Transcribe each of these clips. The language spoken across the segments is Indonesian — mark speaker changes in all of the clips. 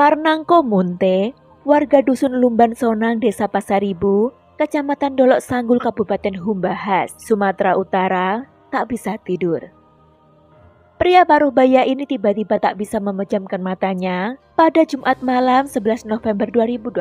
Speaker 1: Marnangko Munte, warga dusun Lumban Sonang, Desa Pasaribu, Kecamatan Dolok Sanggul, Kabupaten Humbahas, Sumatera Utara, tak bisa tidur. Pria paruh baya ini tiba-tiba tak bisa memejamkan matanya pada Jumat malam 11 November 2022,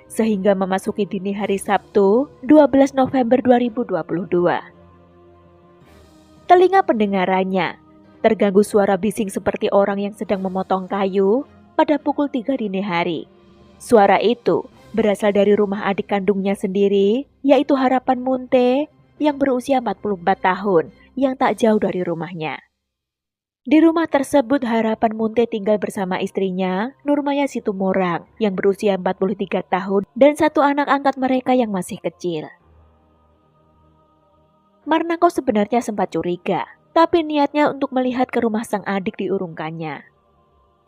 Speaker 1: sehingga memasuki dini hari Sabtu 12 November 2022. Telinga pendengarannya terganggu suara bising seperti orang yang sedang memotong kayu pada pukul 3 dini hari. Suara itu berasal dari rumah adik kandungnya sendiri, yaitu Harapan Munte yang berusia 44 tahun yang tak jauh dari rumahnya. Di rumah tersebut Harapan Munte tinggal bersama istrinya, Nurmaya Situmorang yang berusia 43 tahun dan satu anak angkat mereka yang masih kecil. Marnangko sebenarnya sempat curiga, tapi niatnya untuk melihat ke rumah sang adik diurungkannya.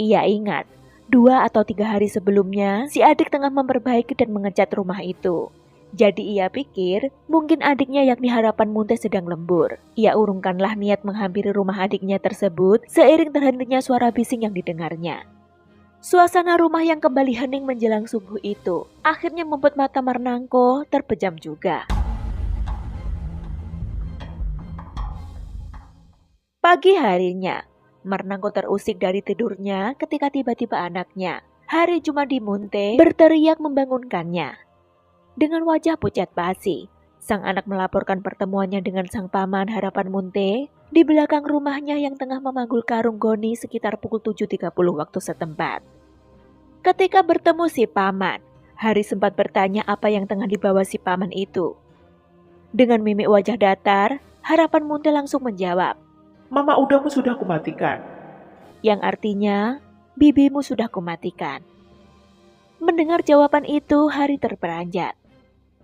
Speaker 1: Ia ingat, 2 atau 3 hari sebelumnya si adik tengah memperbaiki dan mengecat rumah itu. Jadi ia pikir mungkin adiknya yakni Harapan Munte sedang lembur. Ia urungkanlah niat menghampiri rumah adiknya tersebut seiring terhentinya suara bising yang didengarnya. Suasana rumah yang kembali hening menjelang subuh itu akhirnya membuat mata Marnangko terpejam juga. Pagi harinya, Marnangko terusik dari tidurnya ketika tiba-tiba anaknya, Hari Jumadi Munte, berteriak membangunkannya. Dengan wajah pucat basi, sang anak melaporkan pertemuannya dengan sang paman Harapan Munte di belakang rumahnya yang tengah memanggul karung goni sekitar pukul 7.30 waktu setempat. Ketika bertemu si paman, Hari sempat bertanya apa yang tengah dibawa si paman itu. Dengan mimik wajah datar, Harapan Munte langsung menjawab,
Speaker 2: "Mama udahmu sudah kumatikan."
Speaker 1: Yang artinya, bibimu sudah kumatikan. Mendengar jawaban itu, Hari terperanjat.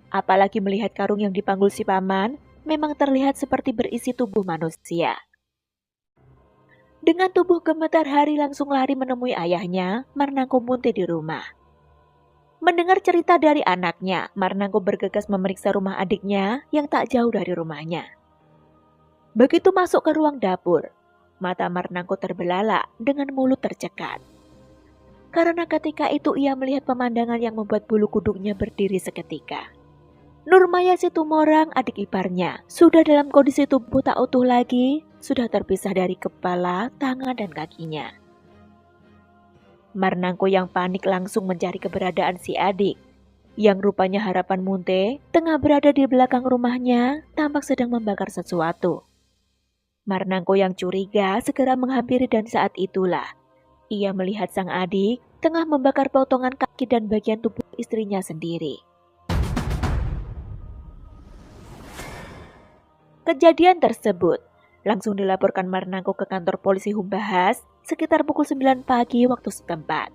Speaker 1: Apalagi melihat karung yang dipanggul si paman, memang terlihat seperti berisi tubuh manusia. Dengan tubuh gemetar, Hari langsung lari menemui ayahnya, Marnangko Munte di rumah. Mendengar cerita dari anaknya, Marnangko bergegas memeriksa rumah adiknya yang tak jauh dari rumahnya. Begitu masuk ke ruang dapur, mata Marnangko terbelalak dengan mulut tercekat. Karena ketika itu ia melihat pemandangan yang membuat bulu kuduknya berdiri seketika. Nurmaya Situmorang, adik iparnya, sudah dalam kondisi tubuh tak utuh lagi, sudah terpisah dari kepala, tangan, dan kakinya. Marnangko yang panik langsung mencari keberadaan si adik, yang rupanya Harapan Munte tengah berada di belakang rumahnya, tampak sedang membakar sesuatu. Marnangko yang curiga segera menghampiri dan saat itulah ia melihat sang adik tengah membakar potongan kaki dan bagian tubuh istrinya sendiri. Kejadian tersebut langsung dilaporkan Marnangko ke kantor polisi Humbahas sekitar pukul 9 pagi waktu setempat.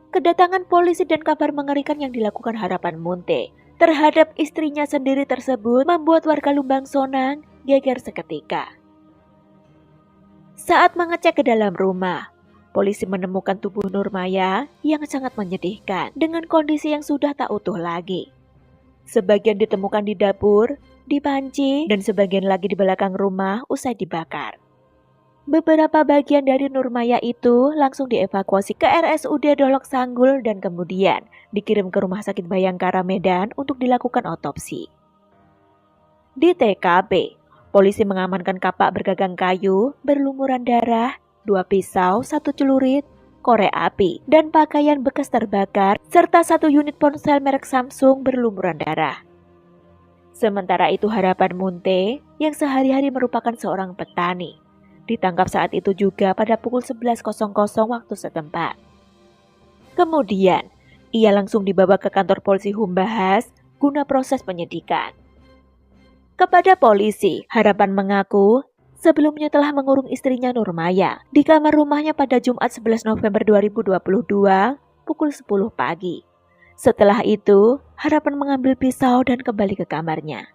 Speaker 1: Kedatangan polisi dan kabar mengerikan yang dilakukan Harapan Munte terhadap istrinya sendiri tersebut membuat warga Lumbang Sonang geger seketika. Saat mengecek ke dalam rumah, polisi menemukan tubuh Nurmaya yang sangat menyedihkan dengan kondisi yang sudah tak utuh lagi. Sebagian ditemukan di dapur, di panci, dan sebagian lagi di belakang rumah usai dibakar. Beberapa bagian dari Nurmaya itu langsung dievakuasi ke RSUD Dolok Sanggul dan kemudian dikirim ke Rumah Sakit Bayangkara Medan untuk dilakukan otopsi. Di TKP, polisi mengamankan kapak bergagang kayu, berlumuran darah, 2 pisau, 1 celurit, korek api, dan pakaian bekas terbakar, serta 1 unit ponsel merek Samsung berlumuran darah. Sementara itu Harapan Munte, yang sehari-hari merupakan seorang petani, ditangkap saat itu juga pada pukul 11.00 waktu setempat. Kemudian, ia langsung dibawa ke kantor polisi Humbahas guna proses penyidikan. Kepada polisi, Harapan mengaku sebelumnya telah mengurung istrinya Nurmaya di kamar rumahnya pada Jumat 11 November 2022 pukul 10 pagi. Setelah itu, Harapan mengambil pisau dan kembali ke kamarnya.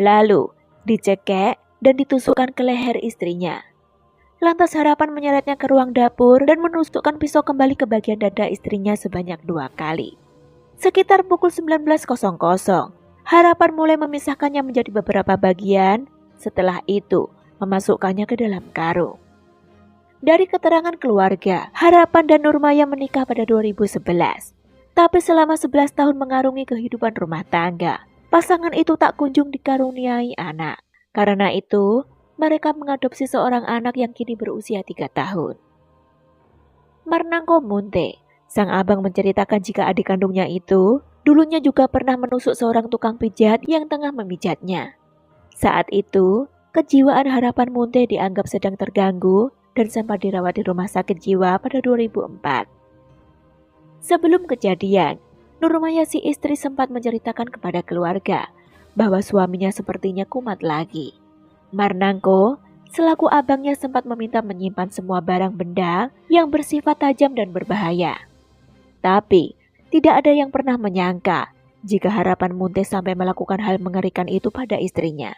Speaker 1: Lalu, dicekek dan ditusukkan ke leher istrinya. Lantas Harapan menyeretnya ke ruang dapur dan menusukkan pisau kembali ke bagian dada istrinya sebanyak 2 kali. Sekitar pukul 19.00, Harapan mulai memisahkannya menjadi beberapa bagian. Setelah itu, memasukkannya ke dalam karung. Dari keterangan keluarga, Harapan dan Nurmaya menikah pada 2011. Tapi selama 11 tahun mengarungi kehidupan rumah tangga, pasangan itu tak kunjung dikaruniai anak. Karena itu, mereka mengadopsi seorang anak yang kini berusia 3 tahun. Marnangko Munte, sang abang menceritakan jika adik kandungnya itu dulunya juga pernah menusuk seorang tukang pijat yang tengah memijatnya. Saat itu, kejiwaan Harapan Munte dianggap sedang terganggu dan sempat dirawat di rumah sakit jiwa pada 2004. Sebelum kejadian, Nurmaya si istri sempat menceritakan kepada keluarga bahwa suaminya sepertinya kumat lagi. Marnangko, selaku abangnya sempat meminta menyimpan semua barang benda yang bersifat tajam dan berbahaya. Tapi, tidak ada yang pernah menyangka jika Harapan Munte sampai melakukan hal mengerikan itu pada istrinya.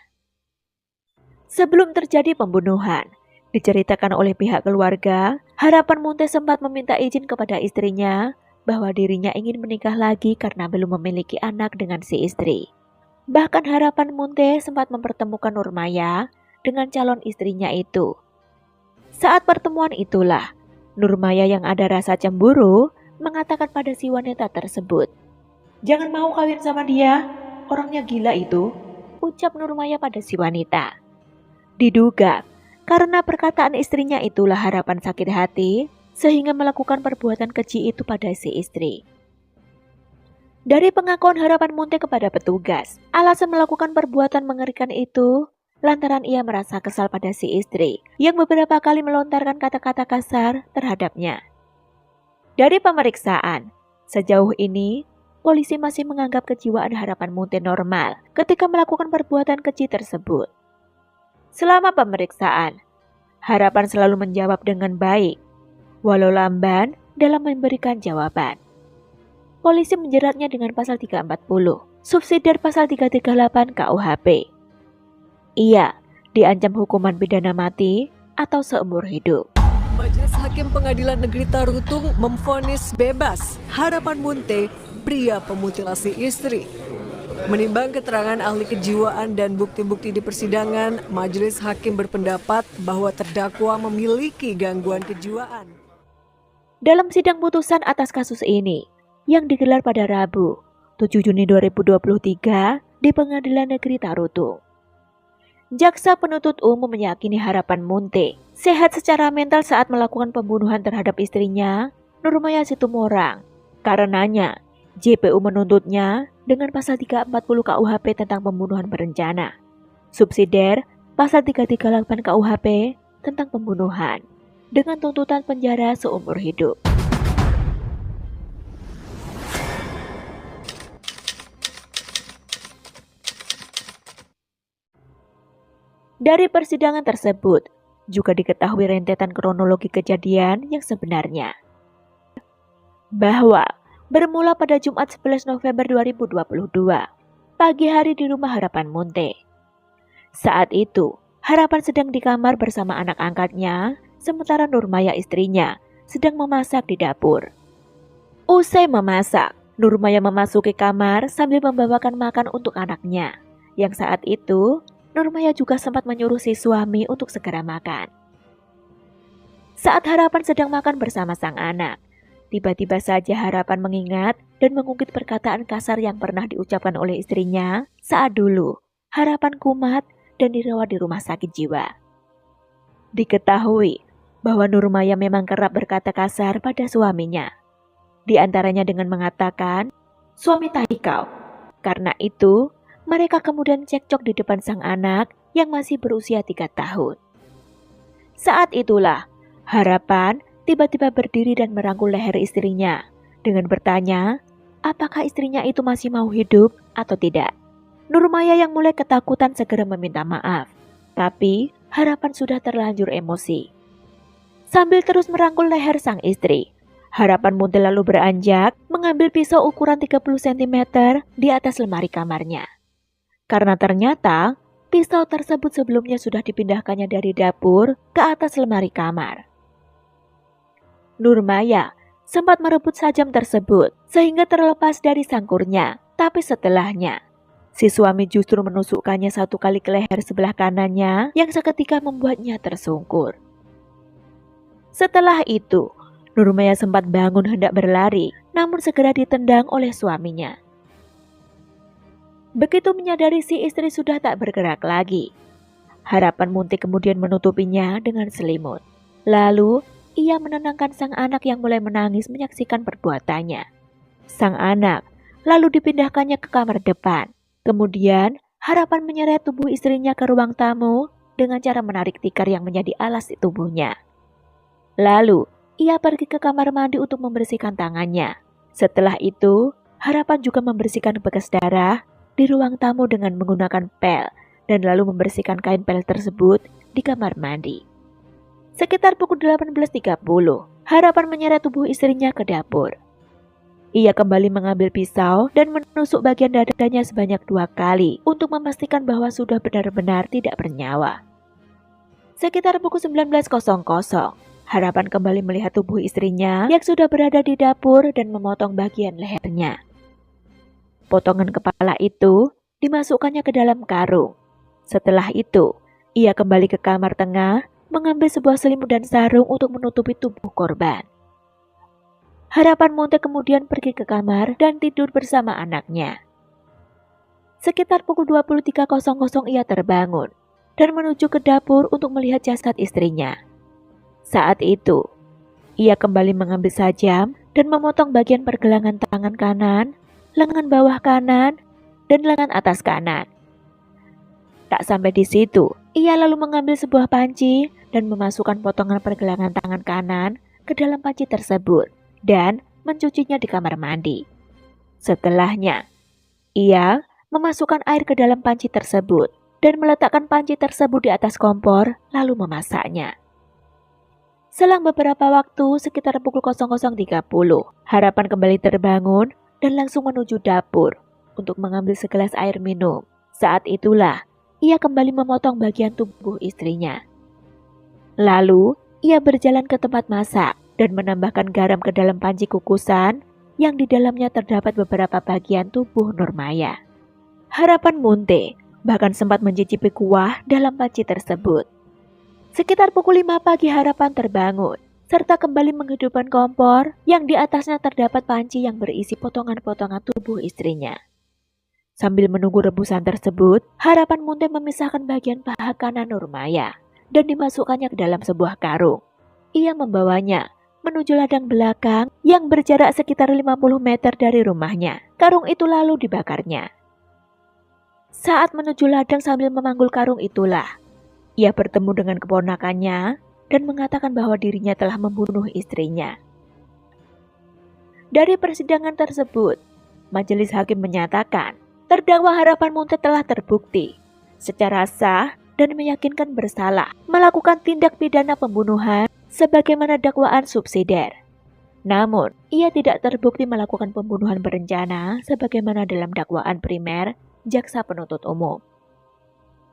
Speaker 1: Sebelum terjadi pembunuhan, diceritakan oleh pihak keluarga, Harapan Munte sempat meminta izin kepada istrinya bahwa dirinya ingin menikah lagi karena belum memiliki anak dengan si istri. Bahkan Harapan Munte sempat mempertemukan Nurmaya dengan calon istrinya itu. Saat pertemuan itulah, Nurmaya yang ada rasa cemburu mengatakan pada si wanita tersebut,
Speaker 2: "Jangan mau kawin sama dia, orangnya gila itu,"
Speaker 1: ucap Nurmaya pada si wanita. Diduga, karena perkataan istrinya itulah Harapan sakit hati, sehingga melakukan perbuatan keji itu pada si istri. Dari pengakuan Harapan Munte kepada petugas, alasan melakukan perbuatan mengerikan itu lantaran ia merasa kesal pada si istri yang beberapa kali melontarkan kata-kata kasar terhadapnya. Dari pemeriksaan, sejauh ini polisi masih menganggap kejiwaan Harapan Munte normal ketika melakukan perbuatan keji tersebut. Selama pemeriksaan, Harapan selalu menjawab dengan baik, walau lamban dalam memberikan jawaban. Polisi menjeratnya dengan pasal 340, subsidiar pasal 338 KUHP. Ia diancam hukuman pidana mati atau seumur hidup.
Speaker 3: Majelis Hakim Pengadilan Negeri Tarutung memvonis bebas Harapan Munte, pria pemutilasi istri. Menimbang keterangan ahli kejiwaan dan bukti-bukti di persidangan, Majelis Hakim berpendapat bahwa terdakwa memiliki gangguan kejiwaan.
Speaker 1: Dalam sidang putusan atas kasus ini, yang digelar pada Rabu, 7 Juni 2023 di Pengadilan Negeri Tarutung, jaksa penuntut umum meyakini Harapan Munte sehat secara mental saat melakukan pembunuhan terhadap istrinya, Nurmaya Situmorang. Karenanya, JPU menuntutnya dengan pasal 340 KUHP tentang pembunuhan berencana, subsidiar pasal 338 KUHP tentang pembunuhan, dengan tuntutan penjara seumur hidup. Dari persidangan tersebut, juga diketahui rentetan kronologi kejadian yang sebenarnya. Bahwa bermula pada Jumat 11 November 2022, pagi hari di rumah Harapan Munte. Saat itu, Harapan sedang di kamar bersama anak angkatnya, sementara Nurmaya istrinya sedang memasak di dapur. Usai memasak, Nurmaya memasuki kamar sambil membawakan makan untuk anaknya, yang saat itu Nurmaya juga sempat menyuruh si suami untuk segera makan. Saat Harapan sedang makan bersama sang anak, tiba-tiba saja Harapan mengingat dan mengungkit perkataan kasar yang pernah diucapkan oleh istrinya saat dulu Harapan kumat dan dirawat di rumah sakit jiwa. Diketahui bahwa Nurmaya memang kerap berkata kasar pada suaminya. Di antaranya dengan mengatakan, "Suami tahi kau." Karena itu, mereka kemudian cekcok di depan sang anak yang masih berusia 3 tahun. Saat itulah, Harapan tiba-tiba berdiri dan merangkul leher istrinya dengan bertanya, apakah istrinya itu masih mau hidup atau tidak. Nurmaya yang mulai ketakutan segera meminta maaf, tapi Harapan sudah terlanjur emosi. Sambil terus merangkul leher sang istri, Harapan Munte lalu beranjak mengambil pisau ukuran 30 cm di atas lemari kamarnya. Karena ternyata pisau tersebut sebelumnya sudah dipindahkannya dari dapur ke atas lemari kamar. Nurmaya sempat merebut sajam tersebut sehingga terlepas dari sangkurnya, tapi setelahnya si suami justru menusukkannya 1 kali ke leher sebelah kanannya yang seketika membuatnya tersungkur. Setelah itu, Nurmaya sempat bangun hendak berlari, namun segera ditendang oleh suaminya. Begitu menyadari si istri sudah tak bergerak lagi, Harapan Munte kemudian menutupinya dengan selimut. Lalu, ia menenangkan sang anak yang mulai menangis menyaksikan perbuatannya. Sang anak lalu dipindahkannya ke kamar depan. Kemudian, Harapan menyeret tubuh istrinya ke ruang tamu dengan cara menarik tikar yang menjadi alas di tubuhnya. Lalu, ia pergi ke kamar mandi untuk membersihkan tangannya. Setelah itu, Harapan juga membersihkan bekas darah di ruang tamu dengan menggunakan pel dan lalu membersihkan kain pel tersebut di kamar mandi. Sekitar pukul 18.30, Harapan menyeret tubuh istrinya ke dapur. Ia kembali mengambil pisau dan menusuk bagian dadanya sebanyak 2 kali untuk memastikan bahwa sudah benar-benar tidak bernyawa. Sekitar pukul 19.00, Harapan kembali melihat tubuh istrinya yang sudah berada di dapur dan memotong bagian lehernya. Potongan kepala itu dimasukkannya ke dalam karung. Setelah itu, ia kembali ke kamar tengah, mengambil sebuah selimut dan sarung untuk menutupi tubuh korban. Harapan Munte kemudian pergi ke kamar dan tidur bersama anaknya. Sekitar pukul 23.00 ia terbangun dan menuju ke dapur untuk melihat jasad istrinya. Saat itu, ia kembali mengambil sajam dan memotong bagian pergelangan tangan kanan, lengan bawah kanan, dan lengan atas kanan. Tak sampai di situ, ia lalu mengambil sebuah panci dan memasukkan potongan pergelangan tangan kanan ke dalam panci tersebut dan mencucinya di kamar mandi. Setelahnya, ia memasukkan air ke dalam panci tersebut dan meletakkan panci tersebut di atas kompor lalu memasaknya. Selang beberapa waktu, sekitar pukul 00.30, Harapan kembali terbangun dan langsung menuju dapur untuk mengambil segelas air minum. Saat itulah, ia kembali memotong bagian tubuh istrinya. Lalu, ia berjalan ke tempat masak dan menambahkan garam ke dalam panci kukusan yang di dalamnya terdapat beberapa bagian tubuh Nurmaya. Harapan Munte bahkan sempat mencicipi kuah dalam panci tersebut. Sekitar pukul 5 pagi Harapan terbangun, serta kembali menghidupkan kompor yang di atasnya terdapat panci yang berisi potongan-potongan tubuh istrinya. Sambil menunggu rebusan tersebut, Harapan Munte memisahkan bagian paha kanan Nurmaya dan dimasukkannya ke dalam sebuah karung. Ia membawanya menuju ladang belakang yang berjarak sekitar 50 meter dari rumahnya. Karung itu lalu dibakarnya. Saat menuju ladang sambil memanggul karung itulah, ia bertemu dengan keponakannya dan mengatakan bahwa dirinya telah membunuh istrinya. Dari persidangan tersebut, majelis hakim menyatakan terdakwa Harapan Munte telah terbukti secara sah dan meyakinkan bersalah melakukan tindak pidana pembunuhan sebagaimana dakwaan subsidiar. Namun, ia tidak terbukti melakukan pembunuhan berencana sebagaimana dalam dakwaan primer jaksa penuntut umum.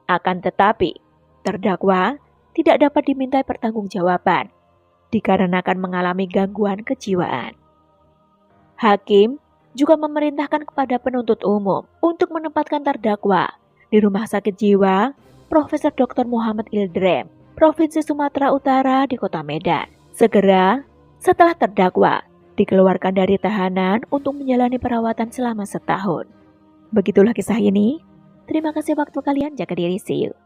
Speaker 1: Akan tetapi, terdakwa tidak dapat dimintai pertanggungjawaban dikarenakan mengalami gangguan kejiwaan. Hakim juga memerintahkan kepada penuntut umum untuk menempatkan terdakwa di Rumah Sakit Jiwa Profesor Dr. Muhammad Ildrem, Provinsi Sumatera Utara di Kota Medan. Segera setelah terdakwa dikeluarkan dari tahanan untuk menjalani perawatan selama 1 tahun. Begitulah kisah ini. Terima kasih waktu kalian, jaga diri, see you.